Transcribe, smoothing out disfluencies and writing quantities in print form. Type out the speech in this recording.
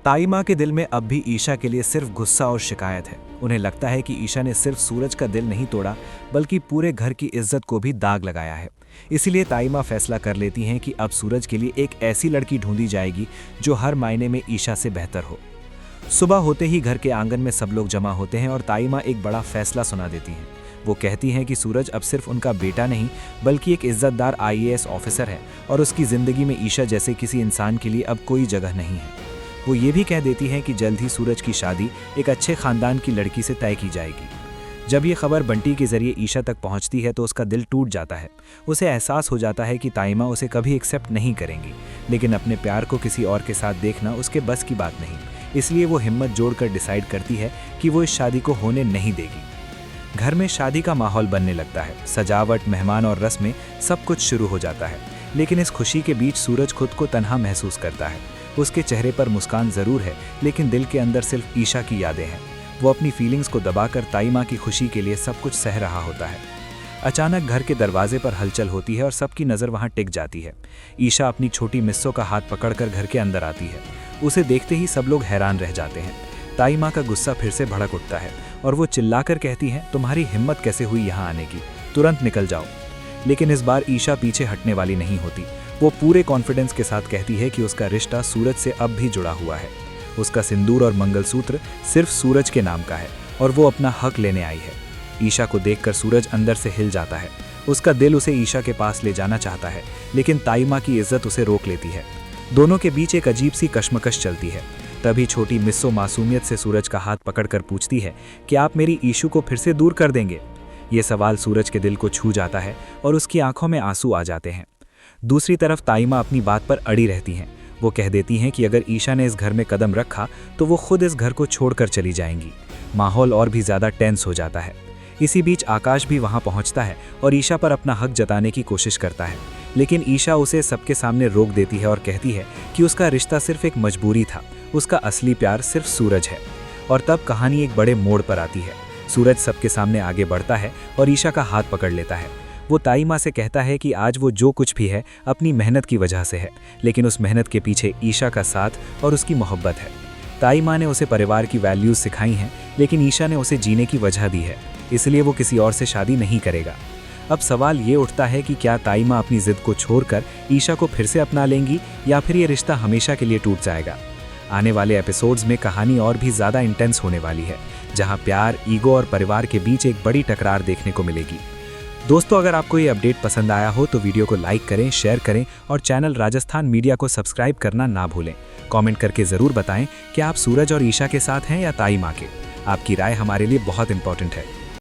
ताई माँ के दिल में अब भी ईशा के लिए सिर्फ गुस्सा और शिकायत है। उन्हें लगता है कि ईशा ने सिर्फ सूरज का दिल नहीं तोड़ा, बल्कि पूरे घर की इज्जत को भी दाग लगाया है। इसीलिए ताई माँ फैसला कर लेती हैं कि अब सूरज के लिए एक ऐसी लड़की ढूंढी जाएगी जो हर मायने में ईशा से बेहतर हो। सुबह होते ही घर के आंगन में सब लोग जमा होते हैं और ताई माँ एक बड़ा फैसला सुना देती हैं। वो कहती हैं कि सूरज अब सिर्फ उनका बेटा नहीं, बल्कि एक इज्जतदार IAS ऑफिसर है और उसकी ज़िंदगी में ईशा जैसे किसी इंसान के लिए अब कोई जगह नहीं है। वो ये भी कह देती हैं कि जल्द ही सूरज की शादी एक अच्छे खानदान की लड़की से तय की जाएगी। जब ये खबर बंटी के जरिए ईशा तक पहुंचती है तो उसका दिल टूट जाता है। उसे एहसास हो जाता है कि ताई माँ उसे कभी एक्सेप्ट नहीं करेंगी, लेकिन अपने प्यार को किसी और के साथ देखना उसके बस की बात नहीं। इसलिए वो हिम्मत जोड़कर डिसाइड करती है कि वो इस शादी को होने नहीं देगी। घर में शादी का माहौल बनने लगता है। सजावट, मेहमान और रस्में, सब कुछ शुरू हो जाता है। लेकिन इस खुशी के बीच सूरज खुद को तन्हा महसूस करता है। उसके चेहरे पर मुस्कान जरूर है, लेकिन दिल के अंदर सिर्फ ईशा की यादें हैं। वो अपनी फीलिंग्स को दबाकर ताई माँ की खुशी के लिए सब कुछ सह रहा होता है। अचानक घर के दरवाजे पर हलचल होती है और सबकी नज़र वहाँ टिक जाती है। ईशा अपनी छोटी मिस्सो का हाथ पकड़कर घर के अंदर आती है। उसे देखते ही सब लोग हैरान रह जाते हैं। ताई माँ का गुस्सा फिर से भड़क उठता है और वो चिल्लाकर कहती हैं, तुम्हारी हिम्मत कैसे हुई यहाँ आने की? तुरंत निकल जाओ। लेकिन इस बार ईशा पीछे हटने वाली नहीं होती। वो पूरे कॉन्फिडेंस के साथ कहती है कि उसका रिश्ता सूरज से अब भी जुड़ा हुआ है। उसका सिंदूर और मंगलसूत्र सिर्फ सूरज के नाम का है और वो अपना हक लेने आई है। ईशा को देखकर सूरज अंदर से हिल जाता है। उसका दिल उसे ईशा के पास ले जाना चाहता है, लेकिन ताई माँ की इज्जत उसे रोक लेती है। दोनों के बीच एक अजीब सी कश्मकश चलती है। तभी छोटी मिस्सो मासूमियत से सूरज का हाथ पकड़कर पूछती है कि आप मेरी ईशू को फिर से दूर कर देंगे? ये सवाल सूरज के दिल को छू जाता है और उसकी आंखों में आंसू आ जाते हैं। दूसरी तरफ ताई माँ अपनी बात पर अड़ी रहती हैं। वो कह देती हैं कि अगर ईशा ने इस घर में कदम रखा तो वो खुद इस घर को छोड़कर चली जाएंगी। माहौल और भी ज़्यादा टेंस हो जाता है। इसी बीच आकाश भी वहाँ पहुँचता है और ईशा पर अपना हक जताने की कोशिश करता है, लेकिन ईशा उसे सबके सामने रोक देती है और कहती है कि उसका रिश्ता सिर्फ एक मजबूरी था, उसका असली प्यार सिर्फ सूरज है। और तब कहानी एक बड़े मोड़ पर आती है। सूरज सबके सामने आगे बढ़ता है और ईशा का हाथ पकड़ लेता है। वो ताई माँ से कहता है कि आज वो जो कुछ भी है अपनी मेहनत की वजह से है, लेकिन उस मेहनत के पीछे ईशा का साथ और उसकी मोहब्बत है। ताई माँ ने उसे परिवार की वैल्यूज़ सिखाई हैं, लेकिन ईशा ने उसे जीने की वजह दी है, इसलिए वो किसी और से शादी नहीं करेगा। अब सवाल ये उठता है कि क्या ताई माँ अपनी जिद को छोड़कर ईशा को फिर से अपना लेंगी या फिर ये रिश्ता हमेशा के लिए टूट जाएगा। आने वाले एपिसोड्स में कहानी और भी ज़्यादा इंटेंस होने वाली है, जहाँ प्यार, ईगो और परिवार के बीच एक बड़ी टकरार देखने को मिलेगी। दोस्तों, अगर आपको ये अपडेट पसंद आया हो तो वीडियो को लाइक करें, शेयर करें और चैनल राजस्थान मीडिया को सब्सक्राइब करना ना भूलें। कमेंट करके ज़रूर बताएं कि आप सूरज और ईशा के साथ हैं या ताई माँ के। आपकी राय हमारे लिए बहुत इंपॉर्टेंट है।